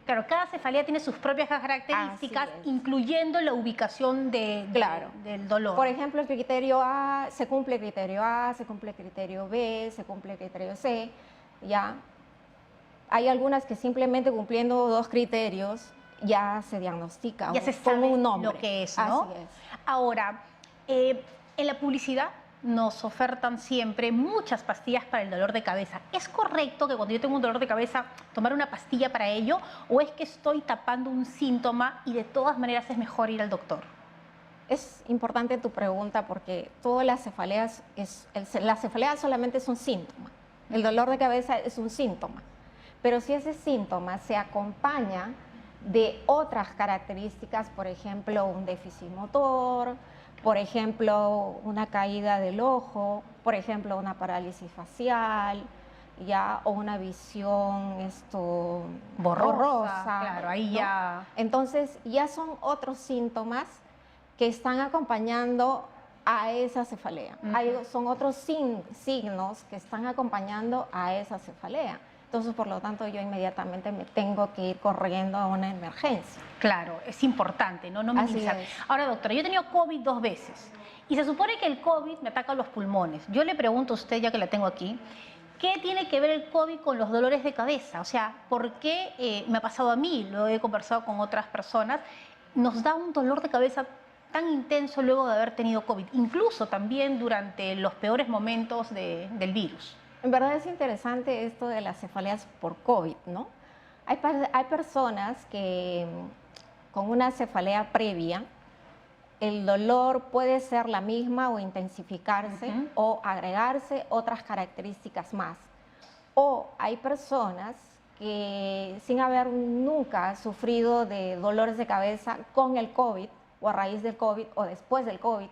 Claro, cada cefalea tiene sus propias características, incluyendo la ubicación del dolor. Por ejemplo, el criterio A, se cumple el criterio A, se cumple el criterio B, se cumple el criterio C, ¿ya? Hay algunas que simplemente cumpliendo 2 criterios ya se diagnostica ya se sabe con un nombre. Lo que es, ¿no? Así es. Ahora, en la publicidad nos ofertan siempre muchas pastillas para el dolor de cabeza. ¿Es correcto que cuando yo tengo un dolor de cabeza tomar una pastilla para ello? ¿O es que estoy tapando un síntoma y de todas maneras es mejor ir al doctor? Es importante tu pregunta porque todas las cefaleas, la cefalea solamente es un síntoma. El dolor de cabeza es un síntoma. Pero si ese síntoma se acompaña de otras características, por ejemplo, un déficit motor, por ejemplo, una caída del ojo, por ejemplo, una parálisis facial, ya, o una visión borrosa. Claro, ahí ¿no? ya... Entonces, ya son otros síntomas que están acompañando a esa cefalea. Son otros signos que están acompañando a esa cefalea. Entonces, por lo tanto, yo inmediatamente me tengo que ir corriendo a una emergencia. Claro, es importante, no minimizar. Ahora, doctora, yo he tenido COVID 2 veces y se supone que el COVID me ataca los pulmones. Yo le pregunto a usted, ya que la tengo aquí, ¿qué tiene que ver el COVID con los dolores de cabeza? O sea, ¿por qué me ha pasado a mí? Lo he conversado con otras personas. Nos da un dolor de cabeza tan intenso luego de haber tenido COVID, incluso también durante los peores momentos del virus. En verdad es interesante esto de las cefaleas por COVID, ¿no? Hay personas que con una cefalea previa, el dolor puede ser la misma o intensificarse o agregarse otras características más. O hay personas que sin haber nunca sufrido de dolores de cabeza con el COVID o a raíz del COVID o después del COVID,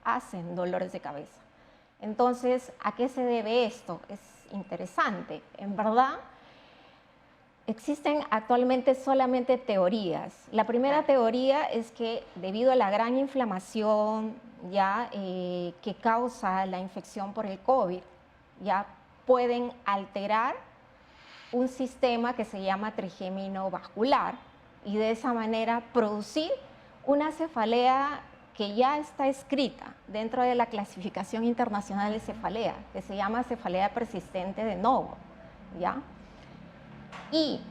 hacen dolores de cabeza. Entonces, ¿a qué se debe esto? Es interesante. En verdad, existen actualmente solamente teorías. La primera teoría es que debido a la gran inflamación ya que causa la infección por el COVID, ya pueden alterar un sistema que se llama trigémino vascular y de esa manera producir una cefalea que ya está escrita dentro de la clasificación internacional de cefalea, que se llama cefalea persistente de novo, ¿ya? Y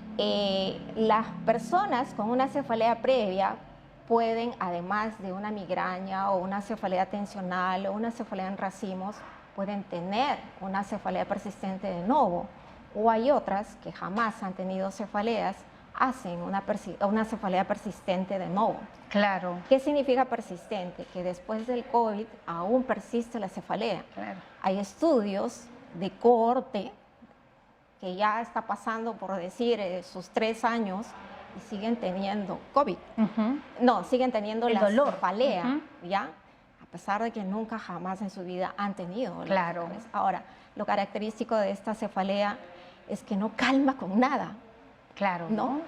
las personas con una cefalea previa pueden, además de una migraña o una cefalea tensional o una cefalea en racimos, pueden tener una cefalea persistente de novo, o hay otras que jamás han tenido cefaleas, hacen una cefalea persistente de novo. Claro. ¿Qué significa persistente? Que después del COVID aún persiste la cefalea. Claro. Hay estudios de cohorte que ya está pasando, por decir, sus 3 años y siguen teniendo COVID. No, siguen teniendo la cefalea, ¿ya? A pesar de que nunca jamás en su vida han tenido. Claro. Ahora, lo característico de esta cefalea es que no calma con nada. Claro. ¿No?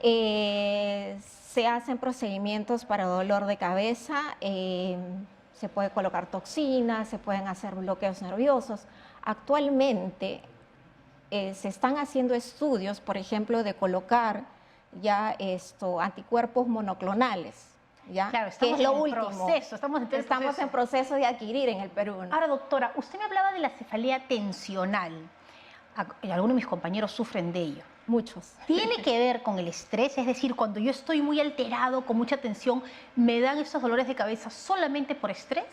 Se hacen procedimientos para dolor de cabeza, se puede colocar toxinas, se pueden hacer bloqueos nerviosos. Actualmente se están haciendo estudios, por ejemplo, de colocar ya anticuerpos monoclonales. ¿Ya? Claro, que es lo último. Estamos en proceso de adquirir en el Perú, ¿no? Ahora, doctora, usted me hablaba de la cefalea tensional. Algunos de mis compañeros sufren de ello. Muchos. ¿Tiene que ver con el estrés? Es decir, cuando yo estoy muy alterado, con mucha tensión, ¿me dan estos dolores de cabeza solamente por estrés?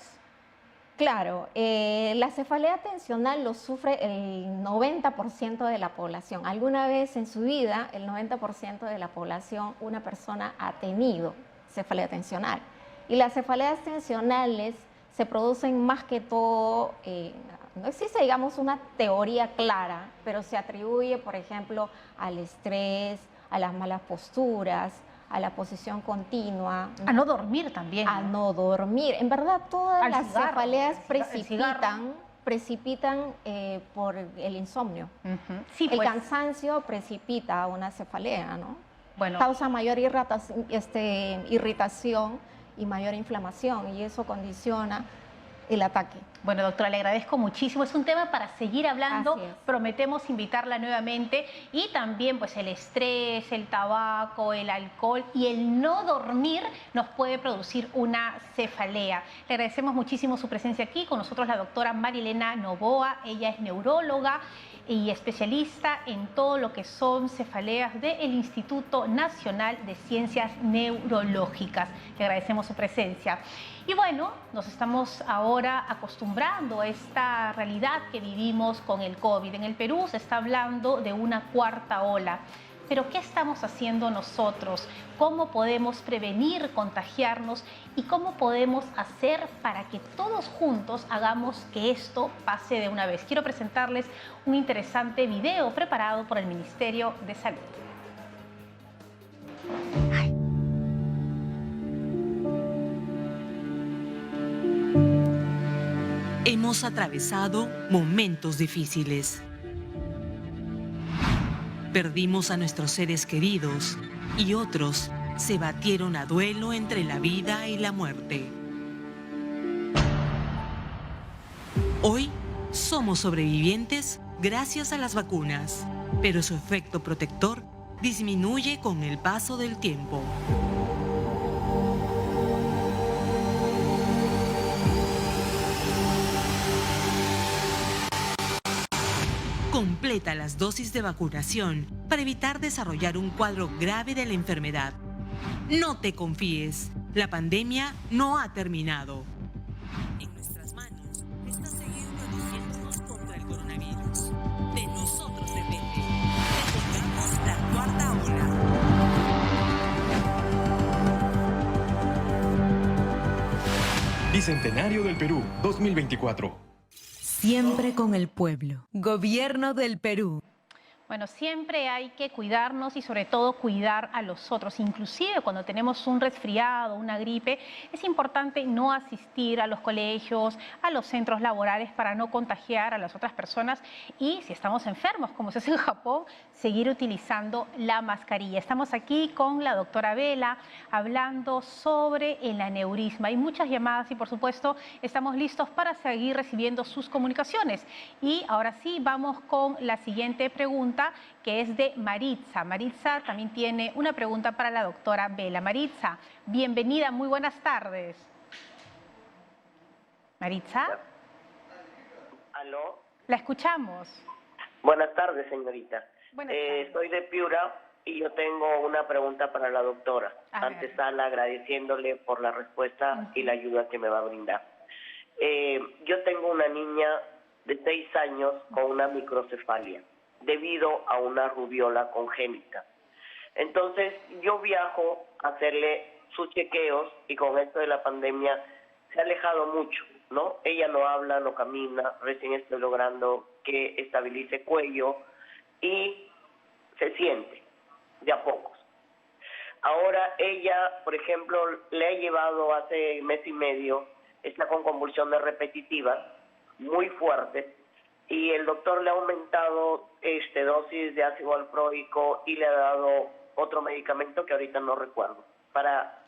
Claro, la cefalea tensional lo sufre el 90% de la población. Alguna vez en su vida, el 90% de la población, una persona ha tenido cefalea tensional. Y las cefaleas tensionales se producen más que todo, no existe, digamos, una teoría clara, pero se atribuye, por ejemplo, al estrés, a las malas posturas, a la posición continua. A no dormir también. A no dormir. En verdad, todas las cefaleas precipitan por el insomnio. Sí, el cansancio precipita una cefalea, ¿no? Bueno. Causa mayor irritación y mayor inflamación, y eso condiciona el ataque. Bueno, doctora, le agradezco muchísimo. Es un tema para seguir hablando. Prometemos invitarla nuevamente. Y también, pues, el estrés, el tabaco, el alcohol y el no dormir nos puede producir una cefalea. Le agradecemos muchísimo su presencia aquí. Con nosotros la doctora Marilena Novoa. Ella es neuróloga y especialista en todo lo que son cefaleas del Instituto Nacional de Ciencias Neurológicas. Le agradecemos su presencia. Y bueno, nos estamos ahora acostumbrando a esta realidad que vivimos con el COVID. En el Perú se está hablando de una 4ª ola. Pero ¿qué estamos haciendo nosotros? ¿Cómo podemos prevenir contagiarnos? ¿Y cómo podemos hacer para que todos juntos hagamos que esto pase de una vez? Quiero presentarles un interesante video preparado por el Ministerio de Salud. Hemos atravesado momentos difíciles. Perdimos a nuestros seres queridos y otros se batieron a duelo entre la vida y la muerte. Hoy somos sobrevivientes gracias a las vacunas, pero su efecto protector disminuye con el paso del tiempo. Completa las dosis de vacunación para evitar desarrollar un cuadro grave de la enfermedad. No te confíes, la pandemia no ha terminado. En nuestras manos está seguir protegiéndonos contra el coronavirus. De nosotros depende. Detengamos la 4ª ola. Bicentenario del Perú, 2024. Siempre con el pueblo. Gobierno del Perú. Bueno, siempre hay que cuidarnos y sobre todo cuidar a los otros. Inclusive cuando tenemos un resfriado, una gripe, es importante no asistir a los colegios, a los centros laborales para no contagiar a las otras personas. Y si estamos enfermos, como se hace en Japón, seguir utilizando la mascarilla. Estamos aquí con la doctora Vela hablando sobre el aneurisma. Hay muchas llamadas y por supuesto estamos listos para seguir recibiendo sus comunicaciones. Y ahora sí, vamos con la siguiente pregunta consulta que es de Maritza. Maritza también tiene una pregunta para la doctora Vela. Maritza, bienvenida, muy buenas tardes. Maritza. ¿Aló? La escuchamos. Buenas tardes, señorita. Buenas tardes. Soy de Piura y yo tengo una pregunta para la doctora. Antesala, agradeciéndole por la respuesta y la ayuda que me va a brindar. Yo tengo una niña de 6 años con una microcefalia debido a una rubiola congénita. Entonces, yo viajo a hacerle sus chequeos y con esto de la pandemia se ha alejado mucho, ¿no? Ella no habla, no camina, recién estoy logrando que estabilice cuello y se siente de a pocos. Ahora ella, por ejemplo, le he llevado hace mes y medio, está con convulsiones repetitivas muy fuertes y el doctor le ha aumentado dosis de ácido valproico y le ha dado otro medicamento que ahorita no recuerdo para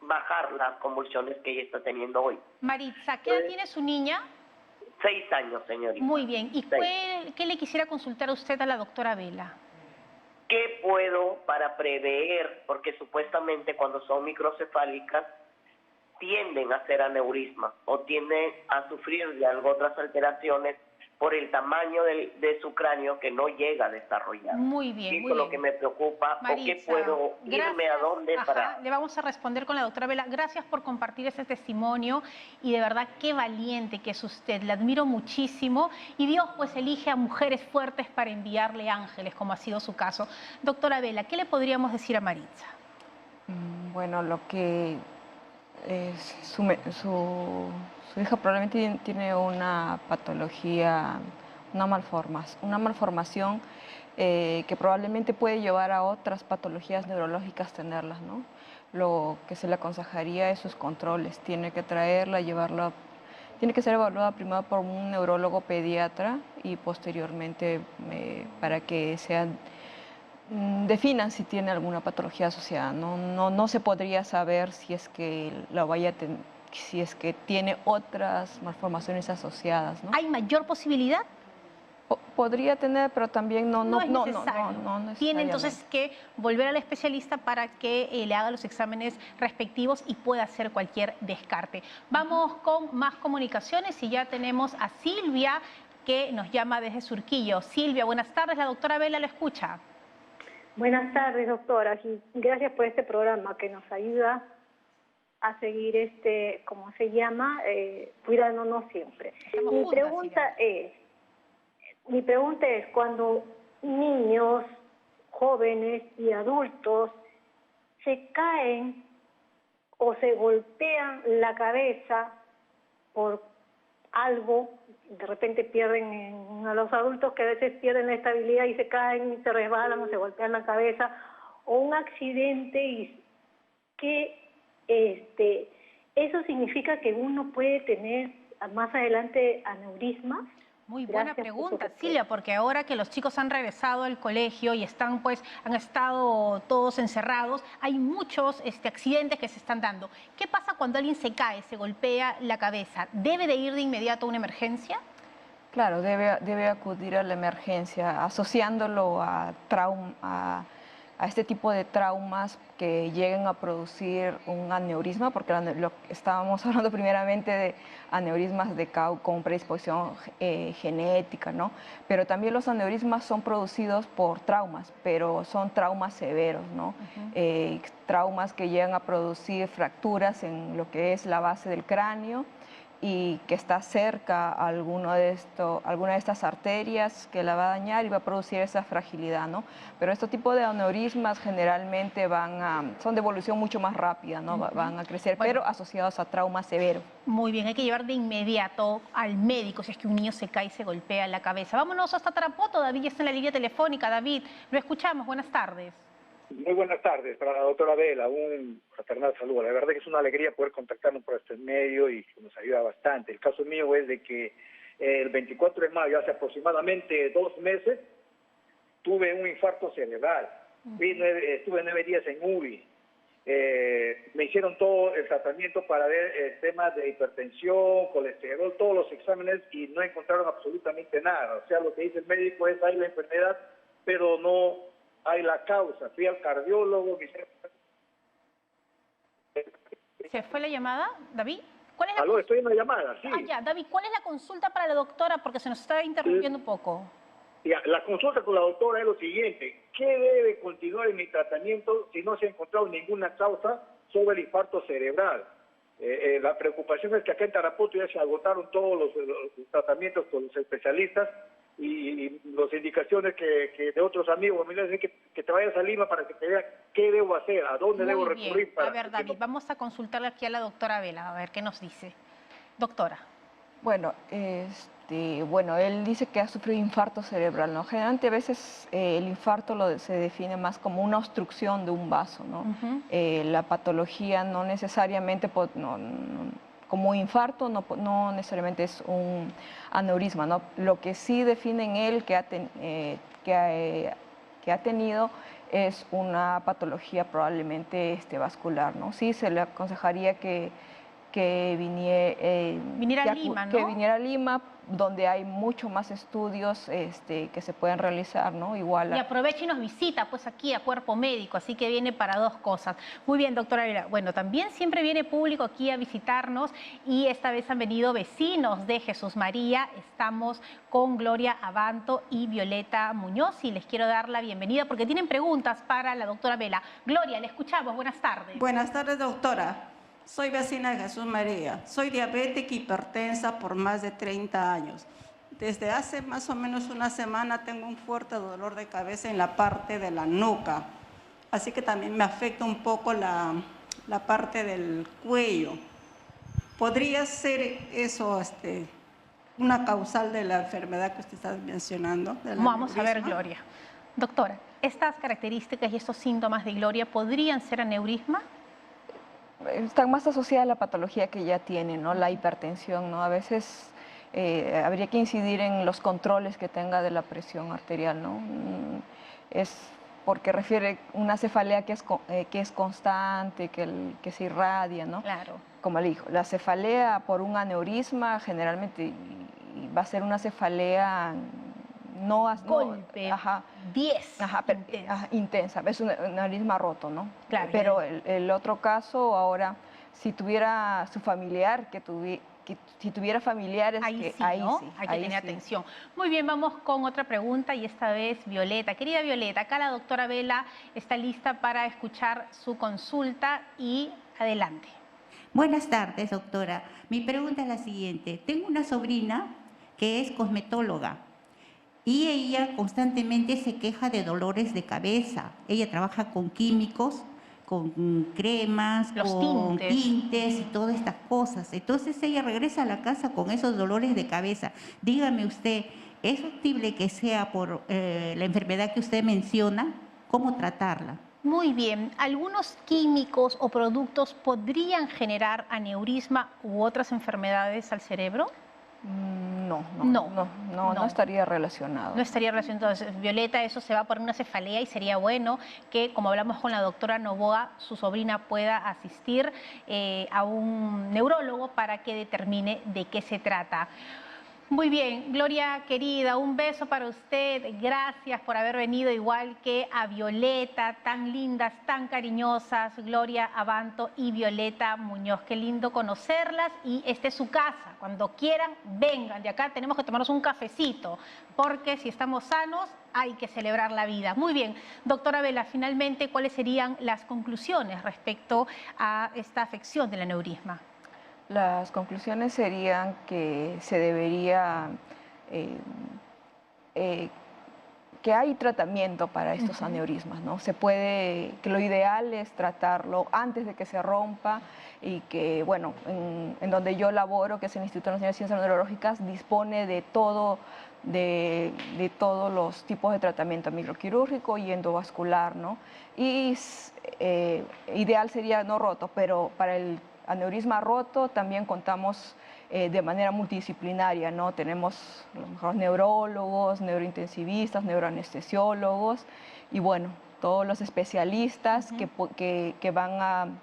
bajar las convulsiones que ella está teniendo hoy. Maritza, ¿qué edad tiene su niña? 6 años, señorita. Muy bien. ¿Y qué le quisiera consultar a usted a la doctora Vela? ¿Qué puedo para prever? Porque supuestamente cuando son microcefálicas tienden a hacer aneurisma o tienden a sufrir de otras alteraciones por el tamaño de su cráneo que no llega a desarrollar. Muy bien, Eso muy es lo bien. que me preocupa. Maritza, ¿O qué puedo irme a dónde para...? Le vamos a responder con la doctora Vela. Gracias por compartir ese testimonio y de verdad qué valiente que es usted. Le admiro muchísimo y Dios pues elige a mujeres fuertes para enviarle ángeles, como ha sido su caso. Doctora Vela, ¿qué le podríamos decir a Maritza? Bueno, lo que su hija probablemente tiene una patología, una malformación que probablemente puede llevar a otras patologías neurológicas tenerlas, ¿no? Lo que se le aconsejaría es sus controles. Tiene que traerla, llevarla, tiene que ser evaluada primero por un neurólogo pediatra y posteriormente para que definan si tiene alguna patología asociada. No se podría saber si es que si es que tiene otras malformaciones asociadas, ¿no? ¿Hay mayor posibilidad? Podría tener, pero también no es necesario. Tiene entonces que volver al especialista para que le haga los exámenes respectivos y pueda hacer cualquier descarte. Vamos con más comunicaciones y ya tenemos a Silvia que nos llama desde Surquillo. Silvia, buenas tardes, la doctora Vela lo escucha. Buenas tardes, doctora. Y gracias por este programa que nos ayuda a seguir ¿cómo se llama? Cuidándonos siempre. Mi pregunta es, cuando niños, jóvenes y adultos se caen o se golpean la cabeza por algo, de repente pierden, a los adultos que a veces pierden la estabilidad y se caen, se resbalan o se golpean la cabeza, o un accidente y que eso significa que uno puede tener más adelante aneurismas. Muy buena pregunta, Silvia, porque ahora que los chicos han regresado al colegio y han estado todos encerrados, hay muchos accidentes que se están dando. ¿Qué pasa cuando alguien se cae, se golpea la cabeza? ¿Debe de ir de inmediato a una emergencia? Claro, debe acudir a la emergencia, asociándolo a este tipo de traumas que lleguen a producir un aneurisma, porque estábamos hablando primeramente de aneurismas con predisposición genética, ¿no? Pero también los aneurismas son producidos por traumas, pero son traumas severos, ¿no? Traumas que llegan a producir fracturas en lo que es la base del cráneo y que está cerca a alguna de estas arterias que la va a dañar y va a producir esa fragilidad, ¿no? Pero este tipo de aneurismas generalmente son de evolución mucho más rápida, ¿no? Van a crecer, pero asociados a traumas severos. Muy bien, hay que llevar de inmediato al médico si es que un niño se cae y se golpea la cabeza. Vámonos hasta Tarapoto, David ya está en la línea telefónica. David, lo escuchamos, buenas tardes. Muy buenas tardes para la doctora Vela, un fraternal saludo. La verdad que es una alegría poder contactarnos por este medio y nos ayuda bastante. El caso mío es de que el 24 de mayo, hace aproximadamente 2 meses, tuve un infarto cerebral. Estuve 9 días en UBI. Me hicieron todo el tratamiento para ver temas de hipertensión, colesterol, todos los exámenes y no encontraron absolutamente nada. O sea, lo que dice el médico es, hay la enfermedad, pero no hay la causa. Fui al cardiólogo. ¿Se fue la llamada, David? ¿Cuál es Aló, estoy en la llamada, sí. Ah, ya, David, ¿cuál es la consulta para la doctora? Porque se nos está interrumpiendo un poco. Ya, la consulta con la doctora es lo siguiente: ¿qué debe continuar en mi tratamiento si no se ha encontrado ninguna causa sobre el infarto cerebral? La preocupación es que acá en Tarapoto ya se agotaron todos los tratamientos con los especialistas y las indicaciones que de otros amigos me dicen que te vayas a Lima para que te vean qué debo hacer, a dónde debo recurrir. A ver, David, vamos a consultarle aquí a la doctora Vela, a ver qué nos dice. Doctora. Bueno, bueno, él dice que ha sufrido infarto cerebral, ¿no? Generalmente a veces el infarto se define más como una obstrucción de un vaso, ¿no? La patología no necesariamente, como infarto, no necesariamente es un aneurisma, ¿no? Lo que sí define en él que ha tenido es una patología probablemente vascular, ¿no? Sí, se le aconsejaría que viniera a Lima, ¿no? Que viniera a Lima, donde hay mucho más estudios que se pueden realizar, ¿no? Igual. Y aprovecha y nos visita, pues aquí a Cuerpo Médico, así que viene para dos cosas. Muy bien, doctora Vela. Bueno, también siempre viene público aquí a visitarnos y esta vez han venido vecinos de Jesús María. Estamos con Gloria Abanto y Violeta Muñoz y les quiero dar la bienvenida porque tienen preguntas para la doctora Vela. Gloria, le escuchamos. Buenas tardes. Buenas tardes, doctora. Soy vecina de Jesús María. Soy diabética y hipertensa por más de 30 años. Desde hace más o menos una semana tengo un fuerte dolor de cabeza en la parte de la nuca. Así que también me afecta un poco la parte del cuello. ¿Podría ser eso una causal de la enfermedad que usted está mencionando? Vamos a ver, Gloria. Doctora, ¿estas características y estos síntomas de Gloria podrían ser aneurisma? Están más asociadas a la patología que ya tiene, ¿no? La hipertensión, ¿no? A veces habría que incidir en los controles que tenga de la presión arterial, ¿no? Es porque refiere una cefalea que es constante, que se irradia, ¿no? Claro. Como le dijo, la cefalea por un aneurisma generalmente va a ser una cefalea golpe, 10, intensa, es un aneurisma roto, ¿no? Claro. Pero el otro caso, ahora, si tuviera su familiar, si tuviera familiares, ahí sí, ¿no? Hay que tener atención. Muy bien, vamos con otra pregunta y esta vez Violeta. Querida Violeta, acá la doctora Vela está lista para escuchar su consulta y adelante. Buenas tardes, doctora. Mi pregunta es la siguiente. Tengo una sobrina que es cosmetóloga y ella constantemente se queja de dolores de cabeza. Ella trabaja con químicos, con cremas, con tintes y todas estas cosas. Entonces ella regresa a la casa con esos dolores de cabeza. Dígame usted, ¿es factible que sea por la enfermedad que usted menciona? ¿Cómo tratarla? Muy bien. ¿Algunos químicos o productos podrían generar aneurisma u otras enfermedades al cerebro? No estaría relacionado. No estaría relacionado. Entonces, Violeta, eso se va por una cefalea y sería bueno que, como hablamos con la doctora Novoa, su sobrina pueda asistir a un neurólogo para que determine de qué se trata. Muy bien, Gloria querida, un beso para usted. Gracias por haber venido, igual que a Violeta, tan lindas, tan cariñosas, Gloria Abanto y Violeta Muñoz. Qué lindo conocerlas y esta es su casa. Cuando quieran, vengan. De acá tenemos que tomarnos un cafecito, porque si estamos sanos, hay que celebrar la vida. Muy bien, doctora Vela, finalmente, ¿cuáles serían las conclusiones respecto a esta afección del aneurisma? Las conclusiones serían que se debería, que hay tratamiento para estos aneurismas, ¿no? que lo ideal es tratarlo antes de que se rompa y que, bueno, en donde yo laboro, que es el Instituto Nacional de Ciencias Neurológicas, dispone de todos los tipos de tratamiento microquirúrgico y endovascular, ¿no? Y ideal sería no roto, pero para el aneurisma roto también contamos de manera multidisciplinaria, ¿no? Tenemos los mejores neurólogos, neurointensivistas, neuroanestesiólogos y bueno, todos los especialistas que van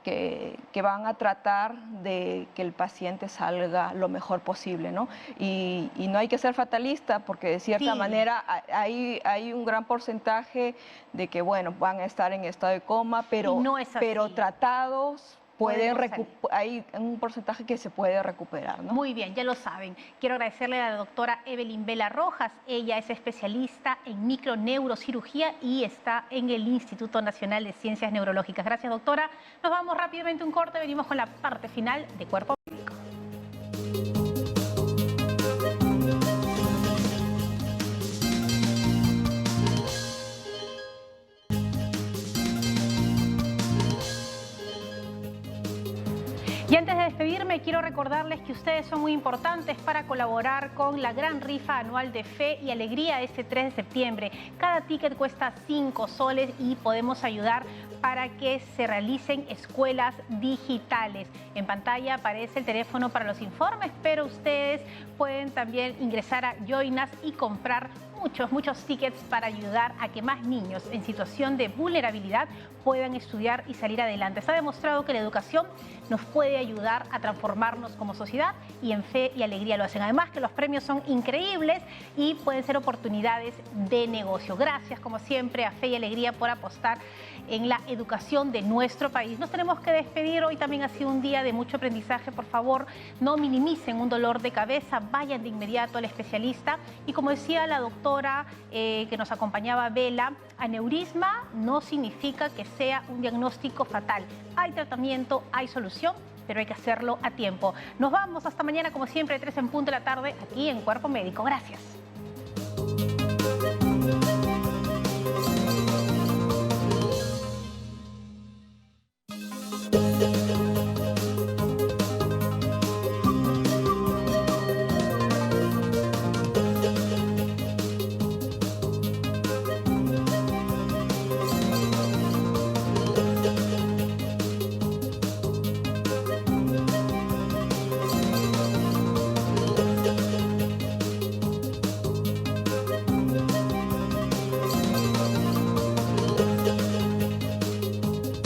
que van a tratar de que el paciente salga lo mejor posible, ¿no? Y no hay que ser fatalista porque de cierta manera hay un gran porcentaje de que, bueno, van a estar en estado de coma, pero tratados hay un porcentaje que se puede recuperar, ¿no? Muy bien, ya lo saben. Quiero agradecerle a la doctora Evelyn Vela Rojas. Ella es especialista en microneurocirugía y está en el Instituto Nacional de Ciencias Neurológicas. Gracias, doctora. Nos vamos rápidamente a un corte. Venimos con la parte final de Cuerpo Médico. Y antes de despedirme, quiero recordarles que ustedes son muy importantes para colaborar con la gran rifa anual de Fe y Alegría este 3 de septiembre. Cada ticket cuesta 5 soles y podemos ayudar para que se realicen escuelas digitales. En pantalla aparece el teléfono para los informes, pero ustedes pueden también ingresar a Joinas y comprar muchos tickets para ayudar a que más niños en situación de vulnerabilidad puedan estudiar y salir adelante. Está demostrado que la educación nos puede ayudar a transformarnos como sociedad y en Fe y Alegría lo hacen. Además que los premios son increíbles y pueden ser oportunidades de negocio. Gracias como siempre a Fe y Alegría por apostar en la educación de nuestro país. Nos tenemos que despedir. Hoy también ha sido un día de mucho aprendizaje. Por favor, no minimicen un dolor de cabeza, vayan de inmediato al especialista. Y como decía la doctora que nos acompañaba, Vela, aneurisma no significa que sea un diagnóstico fatal. Hay tratamiento, hay solución, pero hay que hacerlo a tiempo. Nos vamos hasta mañana, como siempre, 3 en punto de la tarde, aquí en Cuerpo Médico. Gracias.